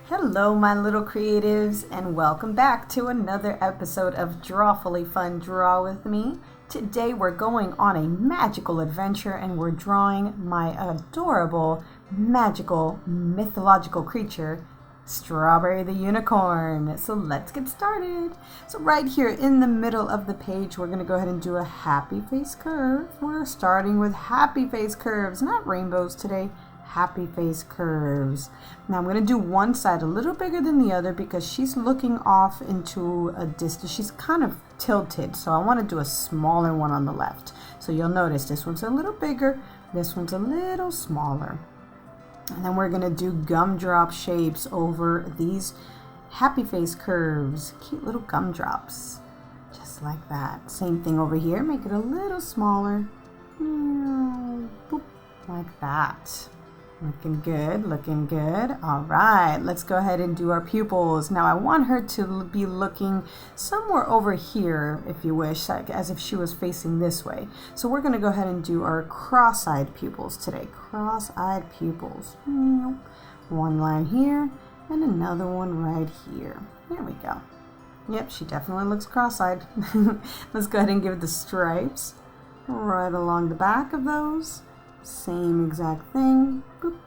Hello, my little creatives, and welcome back to another episode of Drawfully Fun Draw with me. Today we're going on a magical adventure and we're drawing my adorable, magical, mythological creature, Strawberry the Unicorn. So let's get started. So right here in the middle of the page, we're going to go ahead and do a happy face curve. We're starting with happy face curves, not rainbows today. Happy face curves. Now I'm going to do one side a little bigger than the other because she's looking off into a distance. She's kind of tilted, so I want to do a smaller one on the left. So you'll notice this one's a little bigger, this one's a little smaller. And then we're going to do gumdrop shapes over these happy face curves. Cute little gumdrops. Just like that. Same thing over here. Make it a little smaller. Boop, like that. Looking good, looking good. All right, let's go ahead and do our pupils. Now I want her to be looking somewhere over here, if you wish, like as if she was facing this way. So we're gonna go ahead and do our cross-eyed pupils today. Cross-eyed pupils. One line here and another one right here. There we go. Yep, she definitely looks cross-eyed. Let's go ahead and give the stripes right along the back of those. Same exact thing. Boop.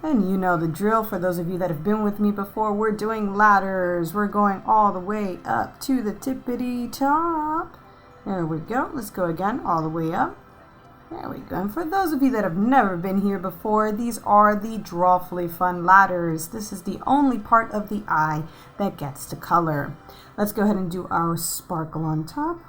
And you know the drill. For those of you that have been with me before, we're doing ladders. We're going all the way up to the tippity top. There we go. Let's go again, all the way up. There we go. And for those of you that have never been here before, these are the Drawfully Fun ladders. This is the only part of the eye that gets to color. Let's go ahead and do our sparkle on top,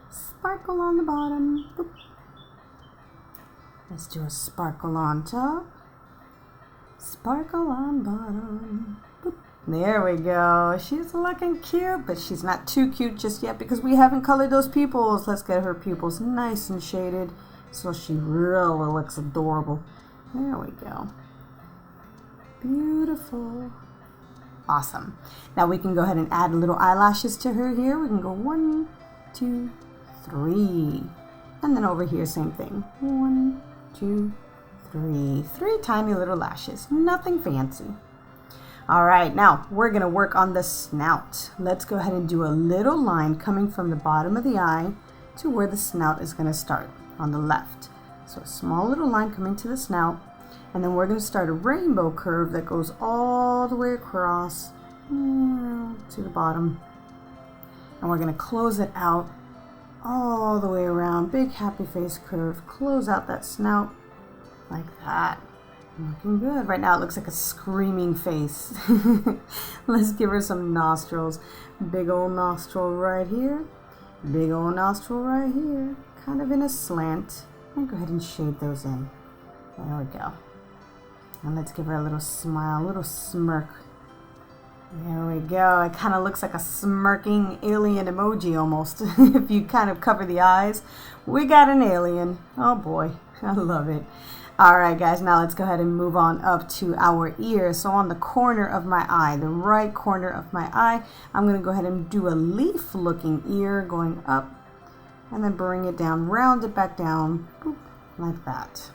sparkle on the bottom. Boop. Let's do a sparkle on top, sparkle on bottom. Boop. There we go. She's looking cute, but she's not too cute just yet because we haven't colored those pupils. Let's get her pupils nice and shaded so she really looks adorable. There we go. Beautiful. Awesome. Now we can go ahead and add little eyelashes to her here. We can go 1, 2, 3. And then over here, same thing. 1, 2, 3. 3 tiny little lashes. Nothing fancy. All right, now we're going to work on the snout. Let's go ahead and do a little line coming from the bottom of the eye to where the snout is going to start on the left. So a small little line coming to the snout. And then we're going to start a rainbow curve that goes all the way across to the bottom. And we're going to close it out all the way around. Big happy face curve. Close out that snout like that. Looking good. Right now it looks like a screaming face. Let's give her some nostrils. Big old nostril right here. Big old nostril right here. Kind of in a slant. And go ahead and shade those in. There we go. And let's give her a little smile, a little smirk. There we go. It kind of looks like a smirking alien emoji almost. If you kind of cover the eyes, we got an alien. Oh boy, I love it. All right, guys, now let's go ahead and move on up to our ear. So on the corner of my eye, the right corner of my eye, I'm going to go ahead and do a leaf-looking ear going up and then bring it down, round it back down, boop, like that.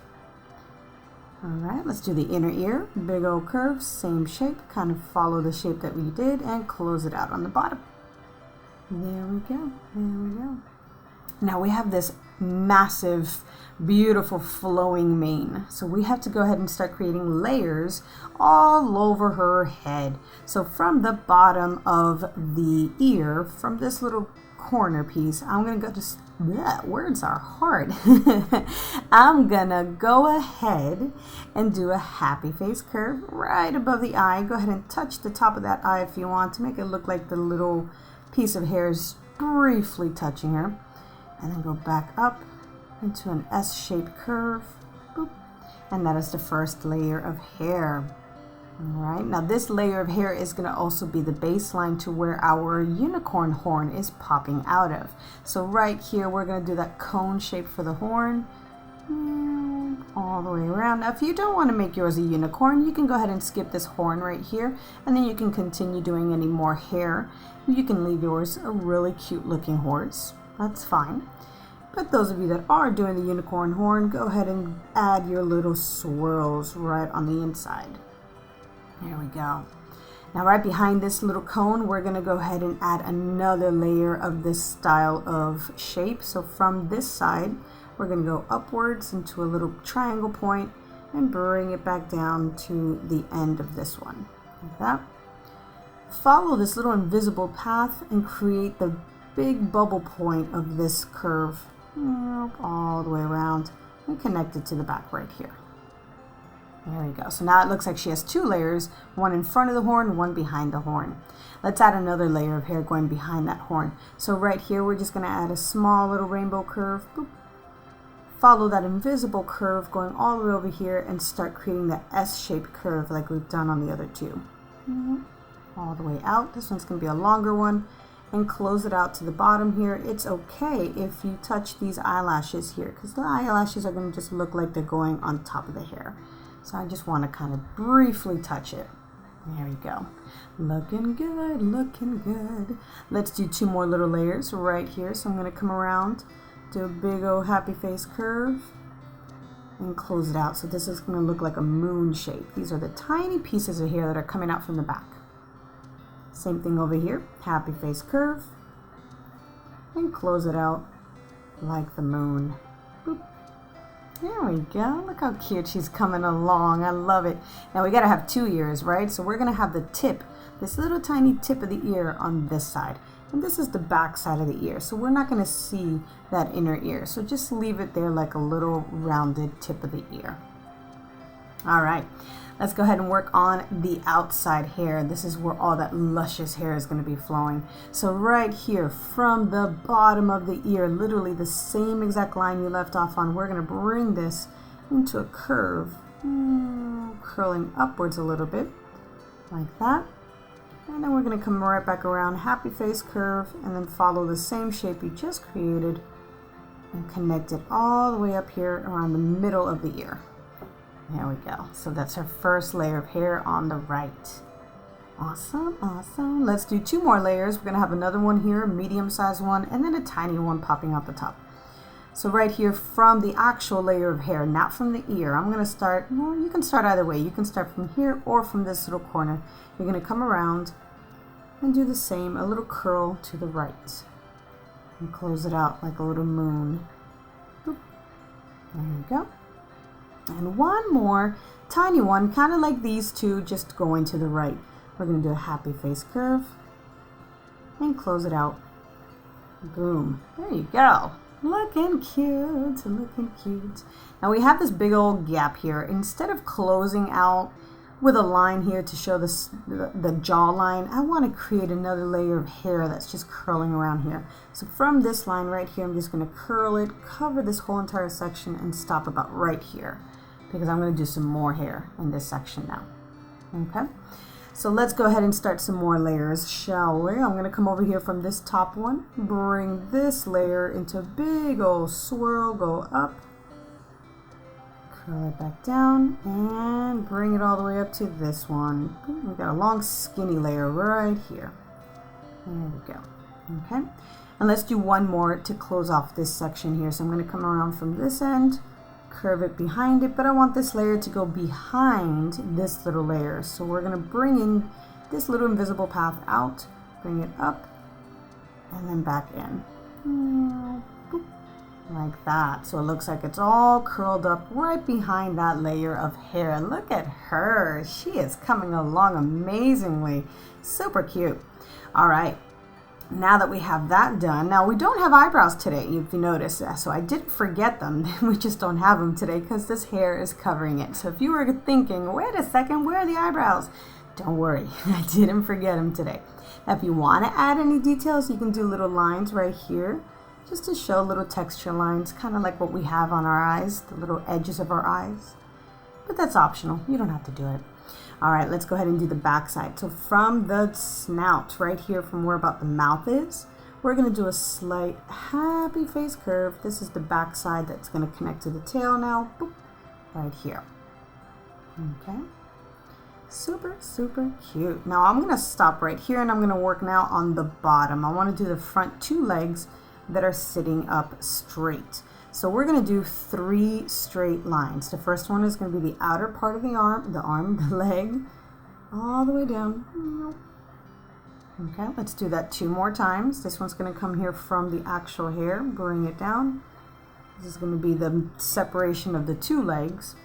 All right, let's do the inner ear. Big old curve, same shape. Kind of follow the shape that we did and close it out on the bottom. There we go. There we go. Now we have this massive, beautiful flowing mane. So we have to go ahead and start creating layers all over her head. So from the bottom of the ear, from this little corner piece, I'm going to go just, words are hard. I'm going to go ahead and do a happy face curve right above the eye. Go ahead and touch the top of that eye if you want to make it look like the little piece of hair is briefly touching her. And then go back up into an S-shaped curve. Boop. And that is the first layer of hair. All right, now this layer of hair is going to also be the baseline to where our unicorn horn is popping out of. So right here, we're going to do that cone shape for the horn. All the way around. Now, if you don't want to make yours a unicorn, you can go ahead and skip this horn right here, and then you can continue doing any more hair. You can leave yours a really cute looking horse. That's fine. But those of you that are doing the unicorn horn, go ahead and add your little swirls right on the inside. There we go. Now right behind this little cone, we're going to go ahead and add another layer of this style of shape. So from this side, we're going to go upwards into a little triangle point and bring it back down to the end of this one, like that. Follow this little invisible path and create the big bubble point of this curve all the way around and connect it to the back right here. There we go. So now it looks like she has two layers, one in front of the horn, one behind the horn. Let's add another layer of hair going behind that horn. So right here, we're just going to add a small little rainbow curve. Boop. Follow that invisible curve going all the way over here and start creating that S-shaped curve like we've done on the other two. All the way out. This one's going to be a longer one. And close it out to the bottom here. It's okay if you touch these eyelashes here, because the eyelashes are going to just look like they're going on top of the hair. So I just want to kind of briefly touch it. There we go. Looking good, looking good. Let's do two more little layers right here. So I'm going to come around, do a big old happy face curve, and close it out. So this is going to look like a moon shape. These are the tiny pieces of hair that are coming out from the back. Same thing over here. Happy face curve, and close it out like the moon. Boop. There we go. Look how cute she's coming along. I love it. Now we got to have two ears, right? So we're going to have the tip, this little tiny tip of the ear on this side. And this is the back side of the ear. So we're not going to see that inner ear. So just leave it there like a little rounded tip of the ear. All right. Let's go ahead and work on the outside hair. This is where all that luscious hair is going to be flowing. So right here from the bottom of the ear, literally the same exact line you left off on, we're going to bring this into a curve, curling upwards a little bit, like that. And then we're going to come right back around, happy face curve, and then follow the same shape you just created and connect it all the way up here around the middle of the ear. There we go. So that's her first layer of hair on the right. Awesome, awesome. Let's do two more layers. We're going to have another one here, a medium-sized one, and then a tiny one popping out the top. So right here from the actual layer of hair, not from the ear, I'm going to start, well, you can start either way. You can start from here or from this little corner. You're going to come around and do the same, a little curl to the right. And close it out like a little moon. Boop. There you go. And one more tiny one, kind of like these two, just going to the right. We're going to do a happy face curve and close it out. Boom. There you go. Looking cute, looking cute. Now we have this big old gap here. Instead of closing out with a line here to show this, the jawline, I want to create another layer of hair that's just curling around here. So from this line right here, I'm just going to curl it, cover this whole entire section, and stop about right here, because I'm going to do some more hair in this section now. Okay, so let's go ahead and start some more layers, shall we? I'm going to come over here from this top one, bring this layer into a big old swirl, go up, curl it back down, and bring it all the way up to this one. We've got a long skinny layer right here. There we go. Okay, and let's do one more to close off this section here. So I'm going to come around from this end, curve it behind it, but I want this layer to go behind this little layer. So we're going to bring in this little invisible path out, bring it up, and then back in. Boop. Like that. So it looks like it's all curled up right behind that layer of hair. Look at her. She is coming along amazingly. Super cute. All right. Now that we have that done, now we don't have eyebrows today, if you notice. So I didn't forget them. We just don't have them today because this hair is covering it. So if you were thinking, wait a second, where are the eyebrows? Don't worry, I didn't forget them today. Now if you want to add any details, you can do little lines right here, just to show little texture lines, kind of like what we have on our eyes, the little edges of our eyes. But that's optional, you don't have to do it. All right, let's go ahead and do the back side. So from the snout, right here from where about the mouth is, we're going to do a slight happy face curve. This is the back side that's going to connect to the tail now. Boop, right here. Okay. Super, super cute. Now I'm going to stop right here and I'm going to work now on the bottom. I want to do the front two legs that are sitting up straight. So we're going to do 3 straight lines. The first one is going to be the outer part of the leg, all the way down. Okay, let's do that 2 more times. This one's going to come here from the actual hair, bring it down. This is going to be the separation of the 2 legs.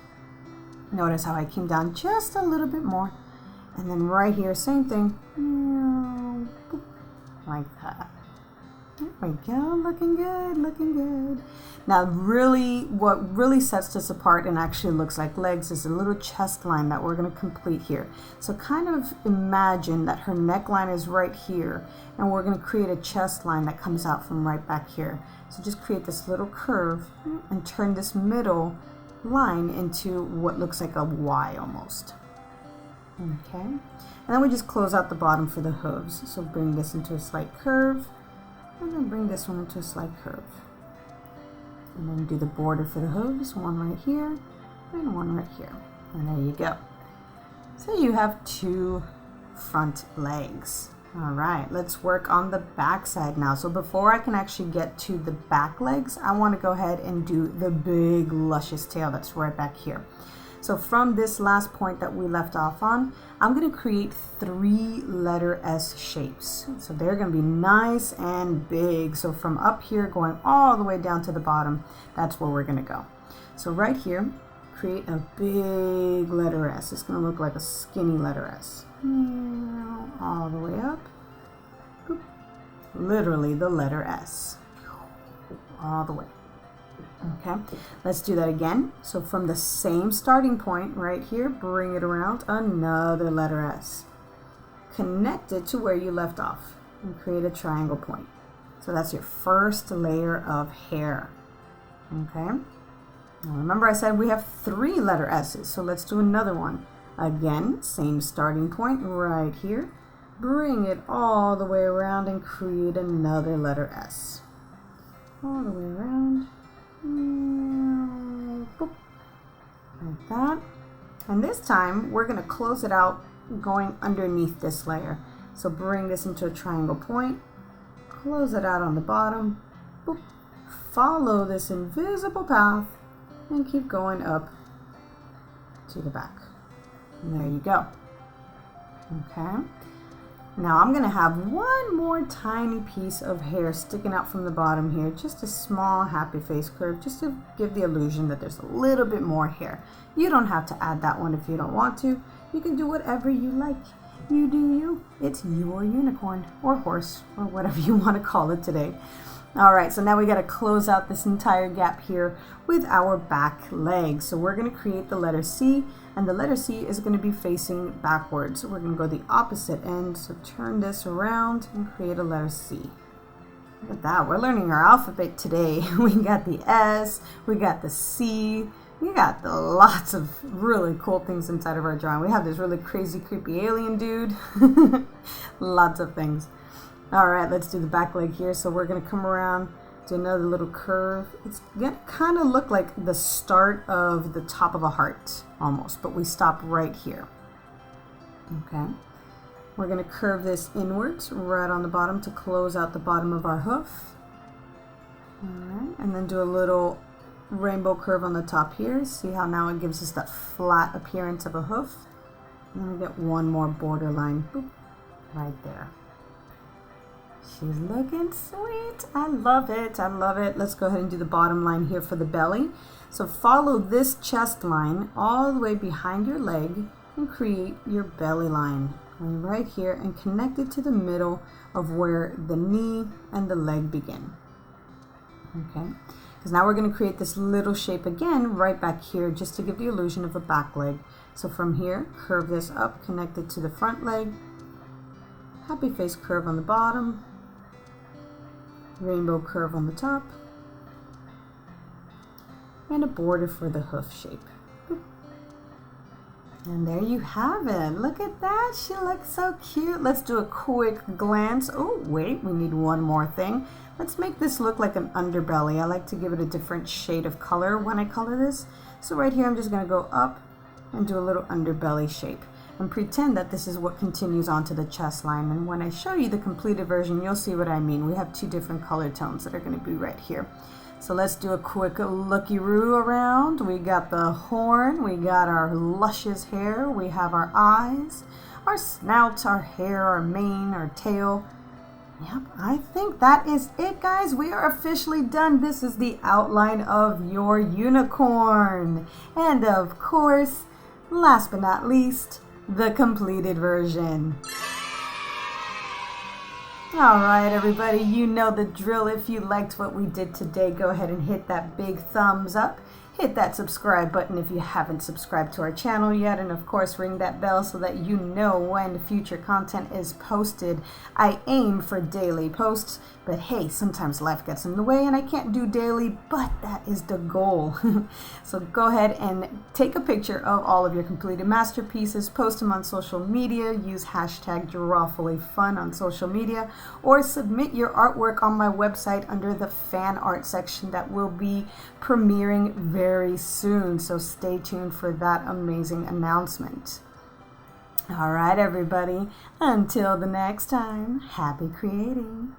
Notice how I came down just a little bit more. And then right here, same thing. Like that. There we go, looking good, looking good. Now really, what really sets this apart and actually looks like legs is a little chest line that we're going to complete here. So kind of imagine that her neckline is right here, and we're going to create a chest line that comes out from right back here. So just create this little curve and turn this middle line into what looks like a Y almost. Okay, and then we just close out the bottom for the hooves. So bring this into a slight curve, and then bring this one into a slight curve. And then do the border for the hooves, one right here, and one right here. And there you go. So you have 2 front legs. All right, let's work on the back side now. So before I can actually get to the back legs, I want to go ahead and do the big luscious tail that's right back here. So from this last point that we left off on, I'm going to create 3 letter S shapes. So they're going to be nice and big. So from up here going all the way down to the bottom, that's where we're going to go. So right here, create a big letter S. It's going to look like a skinny letter S. All the way up. Boop. Literally the letter S. All the way. Okay, let's do that again. So from the same starting point right here, bring it around another letter S. Connect it to where you left off and create a triangle point. So that's your first layer of hair. Okay, now remember I said we have 3 letter S's, so let's do another one. Again, same starting point right here. Bring it all the way around and create another letter S. All the way around. Boop. Like that. And this time we're going to close it out going underneath this layer. So bring this into a triangle point, close it out on the bottom, boop. Follow this invisible path and keep going up to the back. And there you go. Okay. Now I'm going to have one more tiny piece of hair sticking out from the bottom here, just a small happy face curve, just to give the illusion that there's a little bit more hair. You don't have to add that one if you don't want to. You can do whatever you like. You do you. It's your unicorn or horse or whatever you want to call it today. All right, so now we got to close out this entire gap here with our back leg. So we're going to create the letter C, and the letter C is going to be facing backwards. So we're going to go the opposite end. So turn this around and create a letter C. Look at that. We're learning our alphabet today. We got the S, we got the C, we got the lots of really cool things inside of our drawing. We have this really crazy, creepy alien dude. Lots of things. All right, let's do the back leg here. So we're going to come around, do another little curve. It's going to kind of look like the start of the top of a heart almost, but we stop right here. Okay. We're going to curve this inwards right on the bottom to close out the bottom of our hoof. All right, and then do a little rainbow curve on the top here. See how now it gives us that flat appearance of a hoof. And then we get one more border line, boop, right there. She's looking sweet. I love it. I love it. Let's go ahead and do the bottom line here for the belly. So follow this chest line all the way behind your leg and create your belly line. Going right here and connect it to the middle of where the knee and the leg begin. Okay, because now we're going to create this little shape again right back here just to give the illusion of a back leg. So from here, curve this up, connect it to the front leg. Happy face curve on the bottom. Rainbow curve on the top, and a border for the hoof shape. And there you have it. Look at that. She looks so cute. Let's do a quick glance. Oh, wait, we need one more thing. Let's make this look like an underbelly. I like to give it a different shade of color when I color this. So right here, I'm just going to go up and do a little underbelly shape. and pretend that this is what continues onto the chest line. And when I show you the completed version, you'll see what I mean. We have two different color tones that are going to be right here. So let's do a quick looky-roo around. We got the horn, we got our luscious hair, we have our eyes, our snout, our hair, our mane, our tail. Yep, I think that is it, guys. We are officially done. This is the outline of your unicorn. And of course, last but not least, the completed version. All right, everybody, you know the drill. If you liked what we did today, go ahead and hit that big thumbs up. Hit that subscribe button if you haven't subscribed to our channel yet. And of course, ring that bell so that you know when future content is posted. I aim for daily posts, but hey, sometimes life gets in the way and I can't do daily, but that is the goal. So go ahead and take a picture of all of your completed masterpieces, post them on social media, use hashtag #DrawFullyFun on social media, or submit your artwork on my website under the fan art section that will be premiering very soon. So stay tuned for that amazing announcement. All right, everybody, until the next time, happy creating.